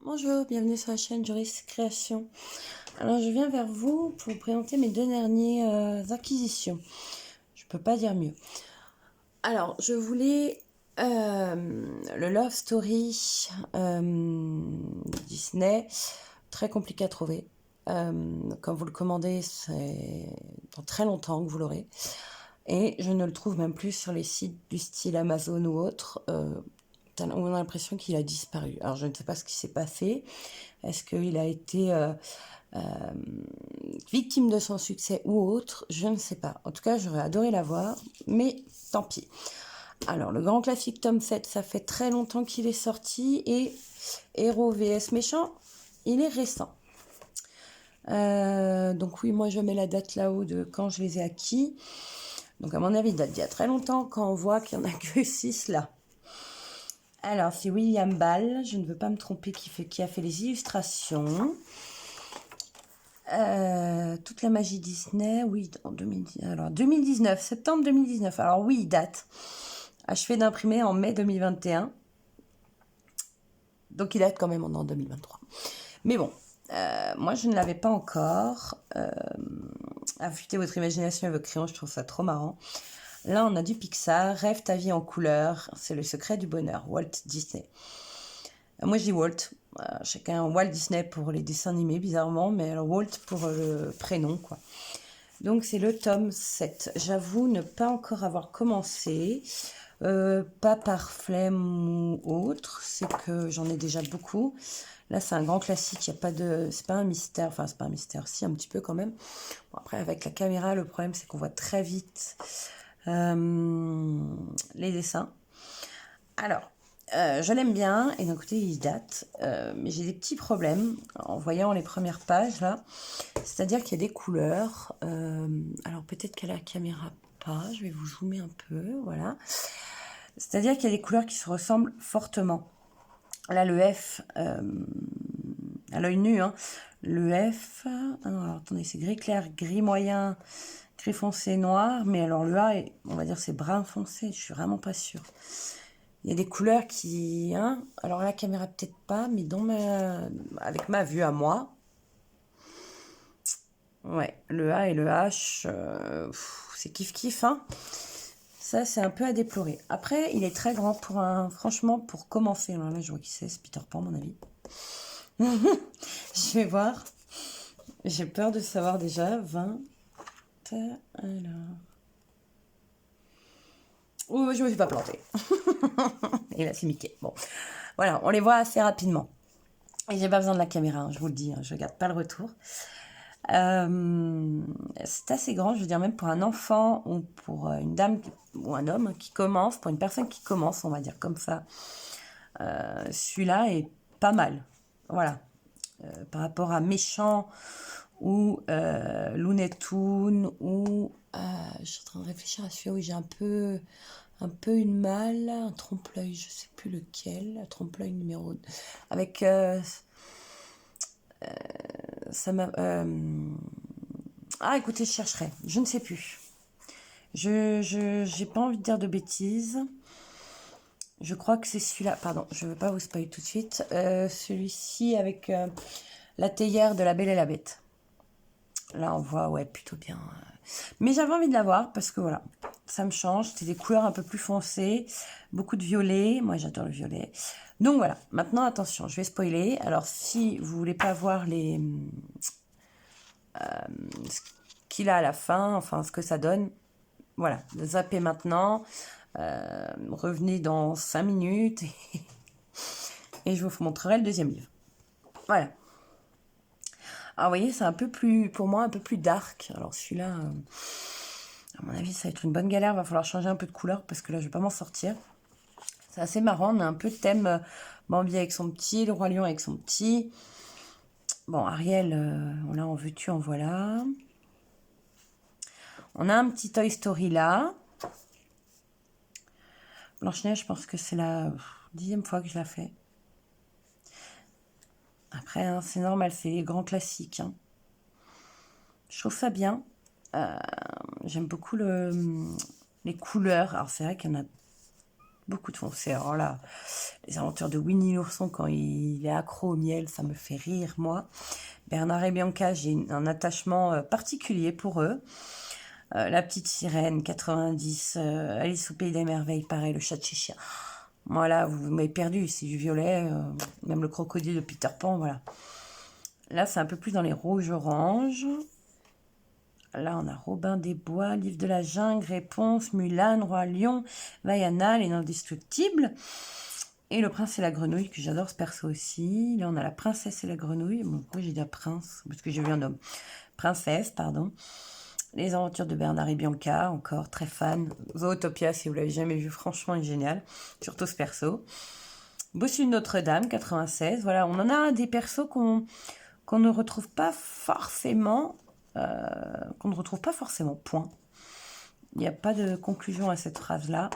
Bonjour, bienvenue sur la chaîne Joris Création. Alors je viens vers vous pour vous présenter mes deux dernières acquisitions. Je peux pas dire mieux. Alors je voulais le Love Story Disney, très compliqué à trouver. Quand vous le commandez, c'est dans très longtemps que vous l'aurez. Et je ne le trouve même plus sur les sites du style Amazon ou autre. On a l'impression qu'il a disparu. Alors je ne sais pas ce qui s'est passé. Est-ce qu'il a été victime de son succès ou autre? Je ne sais pas. En tout cas, j'aurais adoré l'avoir, mais tant pis. Alors, le grand classique tome 7, ça fait très longtemps qu'il est sorti, et Héros vs Méchant, il est récent. Donc oui, moi je mets la date là-haut de quand je les ai acquis. Donc à mon avis, il date d'il y a très longtemps, quand on voit qu'il n'y en a que 6 là. Alors, c'est William Ball, je ne veux pas me tromper, qui a fait les illustrations. Toute la magie Disney, oui, en 2019. Alors, 2019, septembre 2019. Alors oui, il date. Achevé d'imprimer en mai 2021. Donc, il date quand même en 2023. Mais bon, moi, je ne l'avais pas encore. Affûtez votre imagination et vos crayons, je trouve ça trop marrant. Là, on a du Pixar, Rêve ta vie en couleur, c'est le secret du bonheur, Walt Disney. Moi, je dis Walt. Chacun Walt Disney pour les dessins animés, bizarrement, mais alors Walt pour le prénom, quoi. Donc, c'est le tome 7. J'avoue ne pas encore avoir commencé. Pas par flemme ou autre, c'est que j'en ai déjà beaucoup. Là, c'est un grand classique, il y a pas de... c'est pas un mystère, enfin, c'est pas un mystère, si, un petit peu quand même. Bon, après, avec la caméra, le problème, c'est qu'on voit très vite les dessins. Alors, je l'aime bien, et d'un côté, il date, mais j'ai des petits problèmes en voyant les premières pages, là. C'est-à-dire qu'il y a des couleurs. Alors, peut-être qu'à la caméra, pas. Je vais vous zoomer un peu, voilà. C'est-à-dire qu'il y a des couleurs qui se ressemblent fortement. Là, le F, à l'œil nu, hein, le F... Ah non, alors, attendez, c'est gris clair, gris moyen, gris foncé, noir. Mais alors, le A, on va dire, c'est brun foncé. Je suis vraiment pas sûre. Il y a des couleurs qui... Hein, alors la caméra peut-être pas, mais avec ma vue à moi. Ouais, le A et le H, c'est kiff-kiff, hein. Ça, c'est un peu à déplorer. Après, il est très grand pour franchement, pour commencer. Alors là, je vois qui c'est Peter Pan, à mon avis. Je vais voir. J'ai peur de savoir déjà. 20... Alors... Oh, je me suis pas plantée. Et là, c'est Mickey. Bon, voilà, on les voit assez rapidement. Et j'ai pas besoin de la caméra, hein, je vous le dis, hein, je regarde pas le retour. C'est assez grand, je veux dire, même pour un enfant ou pour une dame ou un homme qui commence, pour une personne qui commence, on va dire comme ça. Celui-là est pas mal. Voilà. Par rapport à Méchant ou Looney Tunes ou... je suis en train de réfléchir à celui-là où j'ai un peu une malle, un trompe-l'œil, je sais plus lequel, un trompe-l'œil numéro 2. Avec... ça m'a... Ah, écoutez, je chercherai. Je ne sais plus. J'ai pas envie de dire de bêtises. Je crois que c'est celui-là. Pardon, je ne veux pas vous spoiler tout de suite. Celui-ci avec la théière de La Belle et la Bête. Là, on voit, ouais, plutôt bien. Mais j'avais envie de l'avoir parce que voilà, ça me change. C'est des couleurs un peu plus foncées, beaucoup de violet. Moi, j'adore le violet. Donc voilà, maintenant, attention, je vais spoiler. Alors, si vous voulez pas voir ce qu'il a à la fin, enfin, ce que ça donne, voilà, zappez maintenant. Revenez dans 5 minutes et je vous montrerai le deuxième livre. Voilà. Alors, vous voyez, c'est un peu plus, pour moi, un peu plus dark. Alors, celui-là, à mon avis, ça va être une bonne galère. Il va falloir changer un peu de couleur parce que là, je vais pas m'en sortir. C'est assez marrant. On a un peu de thème Bambi avec son petit, le Roi Lion avec son petit. Bon, Ariel, on l'a en veux-tu, en voilà. On a un petit Toy Story là. Blanche-Neige, je pense que c'est la 10e fois que je la fais. Après, hein, c'est normal, c'est les grands classiques. Hein. Je trouve ça bien. J'aime beaucoup les couleurs. Alors, c'est vrai qu'il y en a beaucoup de foncé. Alors là, les aventures de Winnie l'ourson quand il est accro au miel, ça me fait rire, moi. Bernard et Bianca, j'ai un attachement particulier pour eux. La petite sirène, 90, Alice au pays des merveilles, pareil, le chat de Cheshire. Voilà, vous m'avez perdu, c'est du violet, même le crocodile de Peter Pan, voilà. Là, c'est un peu plus dans les rouges-oranges. Là, on a Robin des Bois, Livre de la Jungle, Réponse, Mulan, Roi Lion, Vaiana, Les Indestructibles. Et Le Prince et la Grenouille, que j'adore ce perso aussi. Là, on a La Princesse et la Grenouille. Bon, pourquoi j'ai dit Prince? Parce que j'ai vu un homme. Princesse, pardon. Les Aventures de Bernard et Bianca, encore très fan. Zootopia, si vous l'avez jamais vu, franchement, il est génial. Surtout ce perso. Bossu de Notre-Dame, 96. Voilà, on en a des persos qu'on ne retrouve pas forcément. Point. Il n'y a pas de conclusion à cette phrase-là.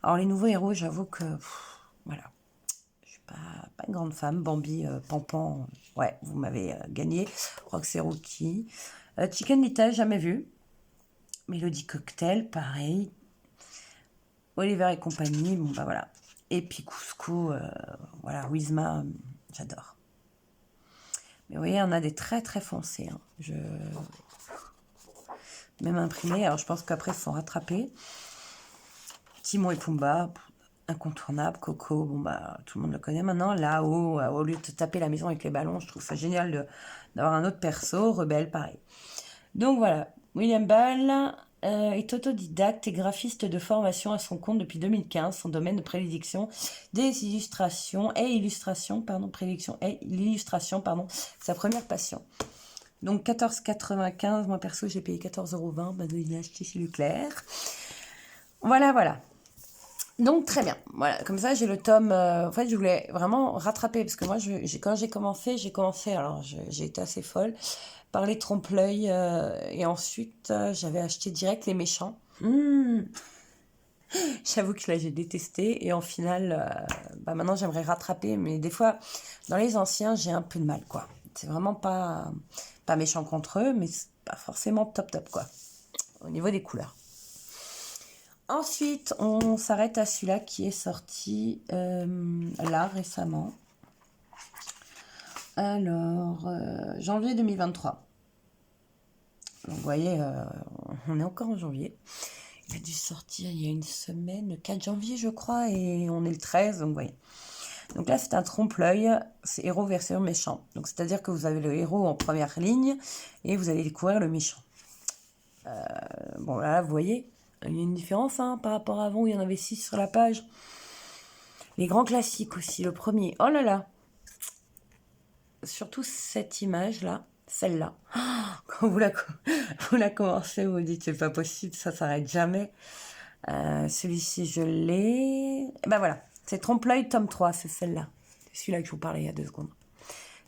Alors, les nouveaux héros, j'avoue que... voilà. Je suis pas une grande femme. Bambi, Pampan, ouais, vous m'avez gagné. Rox et Rookie. Chicken Little, jamais vu. Mélodie Cocktail, pareil. Oliver et compagnie, bon bah voilà. Et puis Cusco, voilà, Wizma, j'adore. Mais vous voyez, on a des très très foncés. Hein. Même imprimés, alors je pense qu'après, il faut rattraper. Timon et Pumba, incontournable. Coco, bon bah tout le monde le connaît maintenant. Là-haut, au lieu de taper la maison avec les ballons, je trouve ça génial d'avoir un autre perso. Rebelle, pareil. Donc voilà, William Ball est autodidacte et graphiste de formation à son compte depuis 2015. Son domaine de prédilection des illustrations et illustration, pardon, prédilection et l'illustration, pardon, sa première passion. Donc 14,95, moi perso j'ai payé 14,20 €, bah, il a acheté chez Leclerc. Voilà, voilà. Donc très bien, voilà, comme ça j'ai le tome, en fait je voulais vraiment rattraper, parce que moi quand j'ai commencé, alors j'ai été assez folle, par les trompe-l'œil, et ensuite j'avais acheté direct les méchants. J'avoue que là j'ai détesté, et en final, bah, maintenant j'aimerais rattraper, mais des fois dans les anciens j'ai un peu de mal, quoi. C'est vraiment pas méchant contre eux, mais c'est pas forcément top quoi, au niveau des couleurs. Ensuite, on s'arrête à celui-là qui est sorti là récemment. Alors, janvier 2023. Donc, vous voyez, on est encore en janvier. Il a dû sortir il y a une semaine, le 4 janvier je crois, et on est le 13, donc vous voyez. Donc là, c'est un trompe-l'œil, c'est héros version méchant. Donc c'est-à-dire que vous avez le héros en première ligne et vous allez découvrir le méchant. Bon là, vous voyez, il y a une différence hein, par rapport à avant où il y en avait 6 sur la page. Les grands classiques aussi, le premier. Oh là là! Surtout cette image-là, celle-là. Quand vous la commencez, vous vous dites, c'est pas possible, ça s'arrête jamais. Celui-ci, je l'ai. Et ben voilà, c'est Trompe-l'œil, tome 3, c'est celle-là. C'est celui-là que je vous parlais il y a 2 secondes.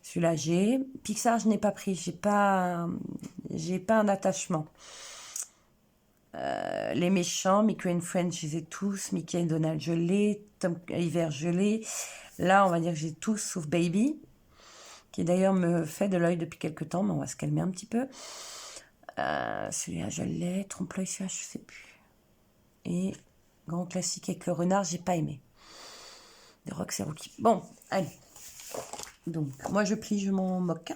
Celui-là, j'ai. Pixar, je n'ai pas pris, j'ai pas un attachement. Les méchants, Mickey and Friends, je les ai tous. Mickey et Donald, je l'ai. Tom Hiver, je l'ai. Là, on va dire que j'ai tous, sauf Baby, qui d'ailleurs me fait de l'œil depuis quelques temps, mais on va se calmer un petit peu. Celui-là, je l'ai. Trompe-l'œil, celui-là, je sais plus. Et grand classique avec le renard, j'ai pas aimé. De Rox et Rookie. Bon, allez. Donc, moi, je plie, je m'en moque.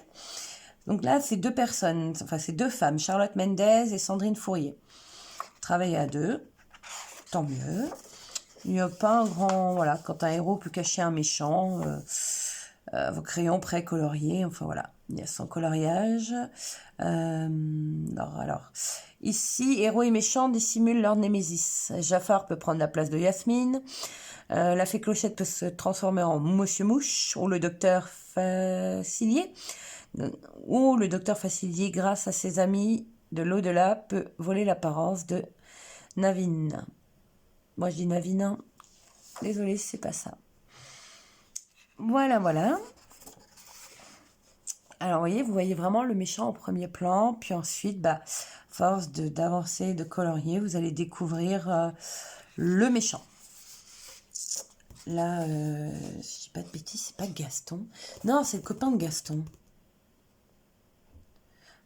Donc là, c'est 2 personnes, enfin, c'est 2 femmes, Charlotte Mendez et Sandrine Fourier. Travailler à 2, tant mieux. Il n'y a pas un grand... Voilà, quand un héros peut cacher un méchant, vos crayons prêts coloriés, enfin voilà, il y a son coloriage. Alors, ici, héros et méchants dissimulent leur némésis. Jafar peut prendre la place de Yasmine. La fée Clochette peut se transformer en Monsieur Mouche ou le docteur Facilier. Ou le docteur Facilier, grâce à ses amis de l'au-delà, peut voler l'apparence de Navin. Moi, je dis Navin. Désolée, c'est pas ça. Voilà, voilà. Alors, vous voyez vraiment le méchant au premier plan. Puis ensuite, force d'avancer, de colorier, vous allez découvrir le méchant. Là, si je dis pas de bêtises, c'est pas Gaston. Non, c'est le copain de Gaston.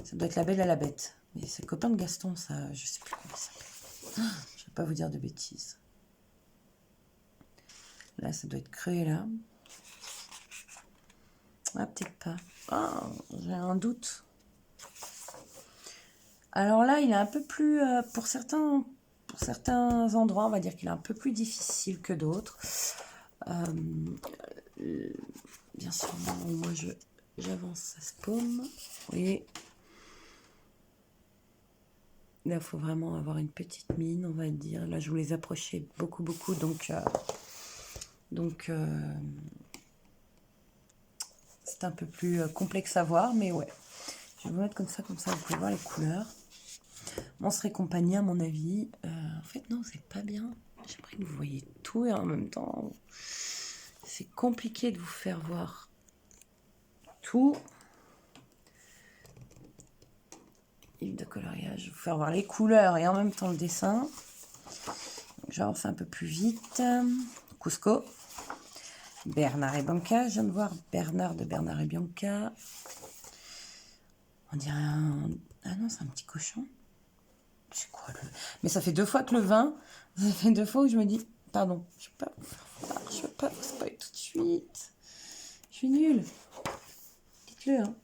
Ça doit être la Belle à la Bête. Mais c'est le copain de Gaston, ça. Je sais plus comment il s'appelle. Je vais pas vous dire de bêtises. Là, ça doit être creux, là. Ah, peut-être pas. Ah, j'ai un doute. Alors là, il est un peu plus... pour certains endroits, on va dire qu'il est un peu plus difficile que d'autres. Bien sûr, moi, j'avance, ça se paume. Vous voyez, là, il faut vraiment avoir une petite mine, on va dire. Là, je vous les approchais beaucoup, donc c'est un peu plus complexe à voir, mais ouais. Je vais vous mettre comme ça, vous pouvez voir les couleurs. Monstre et compagnie, à mon avis. En fait, non, c'est pas bien. J'aimerais que vous voyez tout et en même temps, c'est compliqué de vous faire voir tout. Livre de coloriage, vous faire voir les couleurs et en même temps le dessin. J'avance un peu plus vite. Cusco. Bernard et Bianca. Je viens de voir Bernard de Bernard et Bianca. On dirait un... Ah non, c'est un petit cochon. C'est quoi le... Mais ça fait 2 fois que le vin... Ça fait 2 fois où je me dis... Pardon, je peux pas vous spoiler tout de suite. Je suis nulle. Dites-le, hein.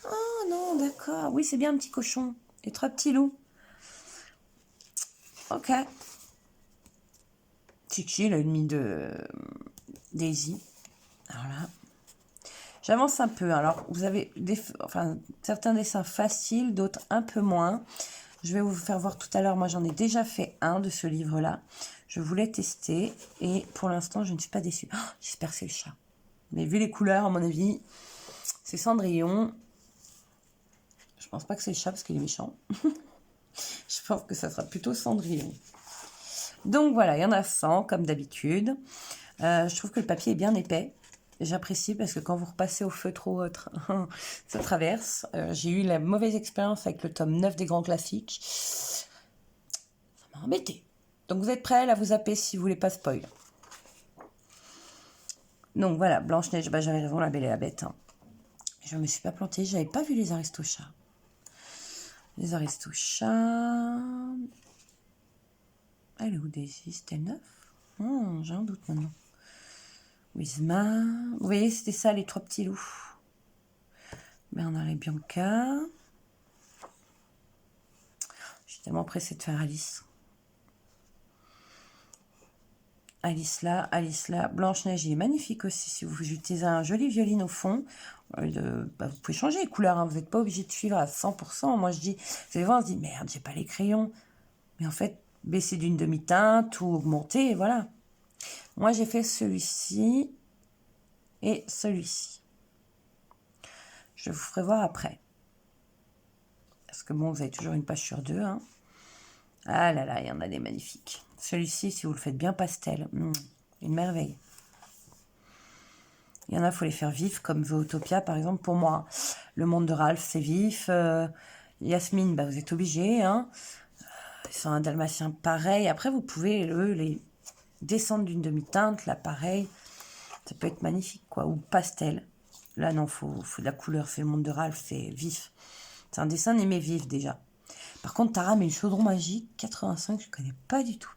Oh non, d'accord. Oui, c'est bien un petit cochon. Et 3 petits loups. Ok. Chichi, l'ennemi de Daisy. Alors là, j'avance un peu. Alors, vous avez certains dessins faciles, d'autres un peu moins. Je vais vous faire voir tout à l'heure. Moi, j'en ai déjà fait un de ce livre-là. Je voulais tester et pour l'instant, je ne suis pas déçue. Oh, j'espère que c'est le chat. Mais vu les couleurs, à mon avis, c'est Cendrillon. Je pense pas que c'est le chat parce qu'il est méchant. Je pense que ça sera plutôt Cendrillon. Donc voilà, il y en a 100 comme d'habitude. Je trouve que le papier est bien épais. J'apprécie parce que quand vous repassez au feutre ou autre, ça traverse. J'ai eu la mauvaise expérience avec le tome 9 des grands classiques. Ça m'a embêté. Donc vous êtes prêts là, vous zapper si vous voulez pas spoil. Donc voilà, Blanche-Neige, bah, j'avais raison, la Belle et la Bête. Hein. Je me suis pas plantée, j'avais pas vu les Aristochats. Les Aristochats... Elle est où Daisy? C'était le 9 ? J'ai un doute maintenant. Wisma. Vous voyez, c'était ça, les 3 petits loups. Bernard et Bianca. Je suis tellement pressée de faire Alice. Alice là. Blanche-Neige, il est magnifique aussi. Si vous utilisez un joli violine au fond, vous pouvez changer les couleurs. Hein. Vous n'êtes pas obligé de suivre à 100%. Moi, je dis, vous allez voir, on se dit, merde, j'ai pas les crayons. Mais en fait, baisser d'une demi-teinte ou augmenter, et voilà. Moi, j'ai fait celui-ci et celui-ci. Je vous ferai voir après. Parce que bon, vous avez toujours une page sur 2. Hein. Ah là là, il y en a des magnifiques. Celui-ci, si vous le faites bien pastel, une merveille. Il y en a, il faut les faire vifs, comme Zootopia, par exemple. Pour moi, le monde de Ralph, c'est vif. Yasmine, bah, vous êtes obligé. Hein. Ils sont un dalmatien pareil. Après, vous pouvez, les descendre d'une demi-teinte, là, pareil. Ça peut être magnifique, quoi. Ou pastel. Là, non, faut de la couleur. C'est le monde de Ralph, c'est vif. C'est un dessin animé vif, déjà. Par contre, Tara met le chaudron magique, 85, je connais pas du tout.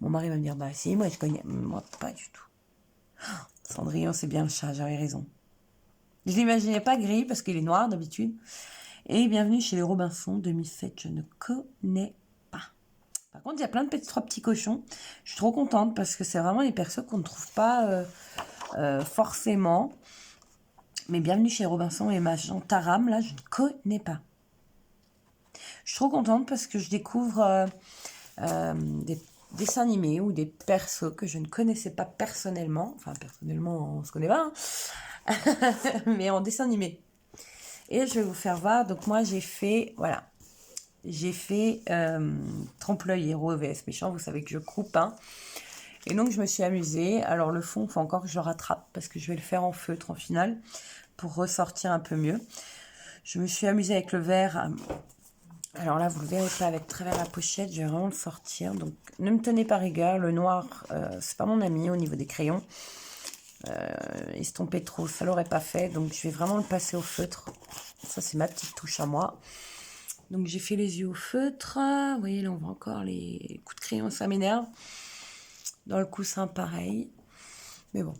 Mon mari va me dire, bah si, moi je connais. Moi, pas du tout. Cendrillon, c'est bien le chat, j'avais raison. Je l'imaginais pas gris, parce qu'il est noir d'habitude. Et bienvenue chez les Robinson, 2007, je ne connais pas. Par contre, il y a plein de 3 petits cochons. Je suis trop contente, parce que c'est vraiment les persos qu'on ne trouve pas forcément. Mais bienvenue chez Robinson et Magent Taram, là, je ne connais pas. Je suis trop contente parce que je découvre des dessins animés ou des persos que je ne connaissais pas personnellement. Enfin, personnellement, on se connaît pas, hein. Mais en dessin animé. Et je vais vous faire voir. Donc, moi, j'ai fait, voilà. J'ai fait Trompe-l'œil héros vs méchant. Vous savez que je coupe, hein. Et donc, je me suis amusée. Alors, le fond, il faut encore que je le rattrape parce que je vais le faire en feutre en finale pour ressortir un peu mieux. Je me suis amusée avec le vert. Alors là, vous le verrez pas avec travers la pochette, je vais vraiment le sortir. Donc, ne me tenez pas rigueur. Le noir, c'est pas mon ami au niveau des crayons. Estomper trop, ça l'aurait pas fait. Donc, je vais vraiment le passer au feutre. Ça, c'est ma petite touche à moi. Donc, j'ai fait les yeux au feutre. Vous voyez, là, on voit encore les coups de crayon, ça m'énerve. Dans le coussin, pareil. Mais bon.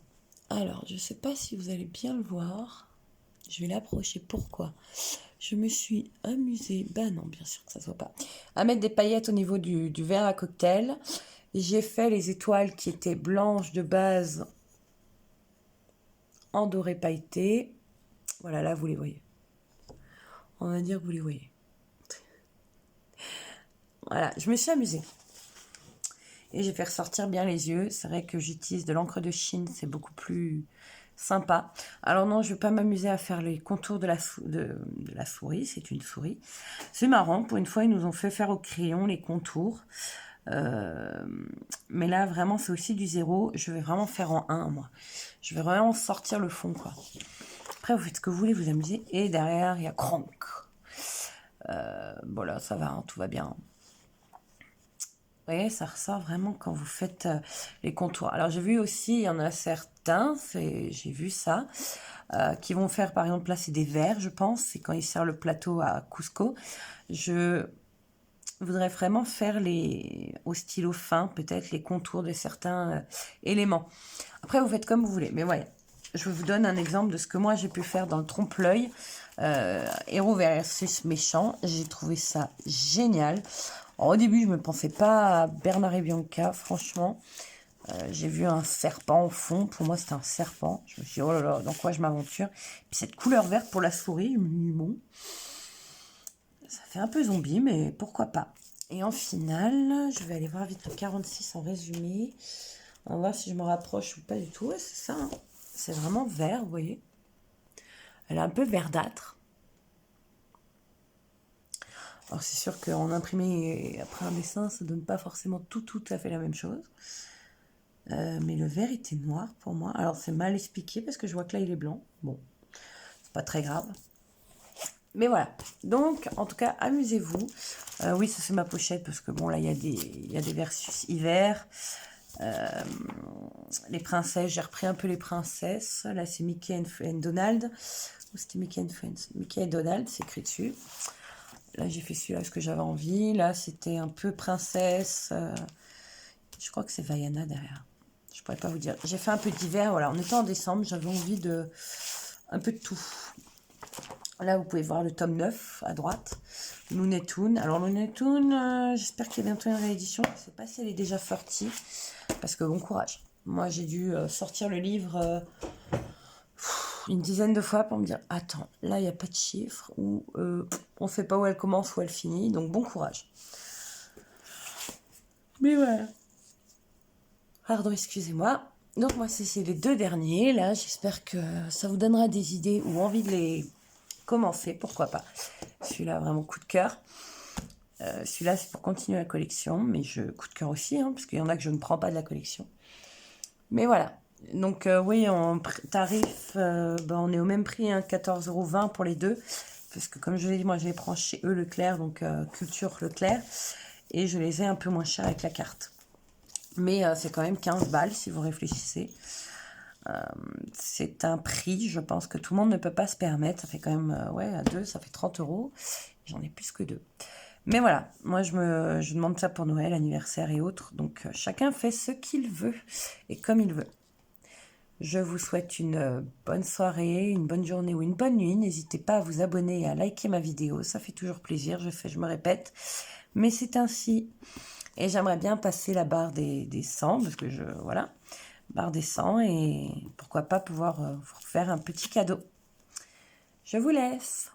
Alors, je ne sais pas si vous allez bien le voir. Je vais l'approcher. Pourquoi? Je me suis amusée, non, bien sûr que ça ne se voit pas, à mettre des paillettes au niveau du verre à cocktail. J'ai fait les étoiles qui étaient blanches de base en doré pailleté. Voilà, là, vous les voyez. On va dire que vous les voyez. Voilà, je me suis amusée. Et j'ai fait ressortir bien les yeux. C'est vrai que j'utilise de l'encre de Chine, c'est beaucoup plus sympa. Alors non, je ne vais pas m'amuser à faire les contours de la souris, c'est une souris. C'est marrant, pour une fois, ils nous ont fait faire au crayon les contours. Mais là, vraiment, c'est aussi du zéro. Je vais vraiment faire en 1, moi. Je vais vraiment sortir le fond, quoi. Après, vous faites ce que vous voulez, vous amusez. Et derrière, il y a Crank. Bon, là, ça va, hein, tout va bien. Vous voyez, ça ressort vraiment quand vous faites les contours. Alors, j'ai vu aussi, il y en a certains, j'ai vu ça, qui vont faire, par exemple, placer des verres, je pense. C'est quand ils servent le plateau à Cusco. Je voudrais vraiment faire au stylo fin, peut-être, les contours de certains éléments. Après, vous faites comme vous voulez. Mais ouais, je vous donne un exemple de ce que moi, j'ai pu faire dans le trompe-l'œil. Héros versus méchant. J'ai trouvé ça génial. Alors, au début, je ne me pensais pas à Bernard et Bianca, franchement. J'ai vu un serpent au fond. Pour moi, c'était un serpent. Je me suis dit, oh là là, dans quoi je m'aventure? Puis cette couleur verte pour la souris, je me dis, bon, ça fait un peu zombie, mais pourquoi pas. Et en finale, je vais aller voir vite le 46 en résumé. On va voir si je me rapproche ou pas du tout. Ouais, c'est ça, hein. C'est vraiment vert, vous voyez. Elle est un peu verdâtre. Alors c'est sûr qu'en imprimé et après un dessin, ça donne pas forcément tout à fait la même chose. Mais le vert était noir pour moi. Alors c'est mal expliqué parce que je vois que là il est blanc. Bon, c'est pas très grave. Mais voilà. Donc en tout cas, amusez-vous. Oui, ça c'est ma pochette parce que bon là il y a des versus hiver. Les princesses, j'ai repris un peu les princesses. Là c'est Mickey and Donald. Ou c'était Mickey and Friends? Mickey et Donald, c'est écrit dessus. Là, j'ai fait celui-là parce que j'avais envie. Là, c'était un peu princesse. Je crois que c'est Vaiana derrière. Je pourrais pas vous dire. J'ai fait un peu d'hiver. Voilà, on était en décembre. J'avais envie de un peu de tout. Là, vous pouvez voir le tome 9 à droite. Looney Tunes. Alors, Looney Tunes, j'espère qu'il y a bientôt une réédition. Je ne sais pas si elle est déjà sortie. Parce que bon courage. Moi, j'ai dû sortir le livre... une dizaine de fois pour me dire attends, là il n'y a pas de chiffre ou on ne sait pas où elle commence, où elle finit, donc bon courage. Mais voilà. Pardon, excusez-moi. Donc moi c'est les deux derniers là, j'espère que ça vous donnera des idées ou envie de les commencer, pourquoi pas. Celui-là vraiment coup de cœur. Celui-là c'est pour continuer la collection, mais coup de cœur aussi, hein, parce qu'il y en a que je ne prends pas de la collection. Mais voilà. Donc oui, en tarif, on est au même prix, hein, 14,20 € pour les deux. Parce que comme je l'ai dit, moi je les prends chez eux Leclerc, donc Culture Leclerc. Et je les ai un peu moins chers avec la carte. Mais c'est quand même 15 balles si vous réfléchissez. C'est un prix, je pense que tout le monde ne peut pas se permettre. Ça fait quand même, à deux, ça fait 30 €. J'en ai plus que deux. Mais voilà, moi je demande ça pour Noël, anniversaire et autres. Donc chacun fait ce qu'il veut et comme il veut. Je vous souhaite une bonne soirée, une bonne journée ou une bonne nuit. N'hésitez pas à vous abonner et à liker ma vidéo. Ça fait toujours plaisir, je me répète. Mais c'est ainsi. Et j'aimerais bien passer la barre des 100, parce que voilà, barre des 100 et pourquoi pas pouvoir vous faire un petit cadeau. Je vous laisse.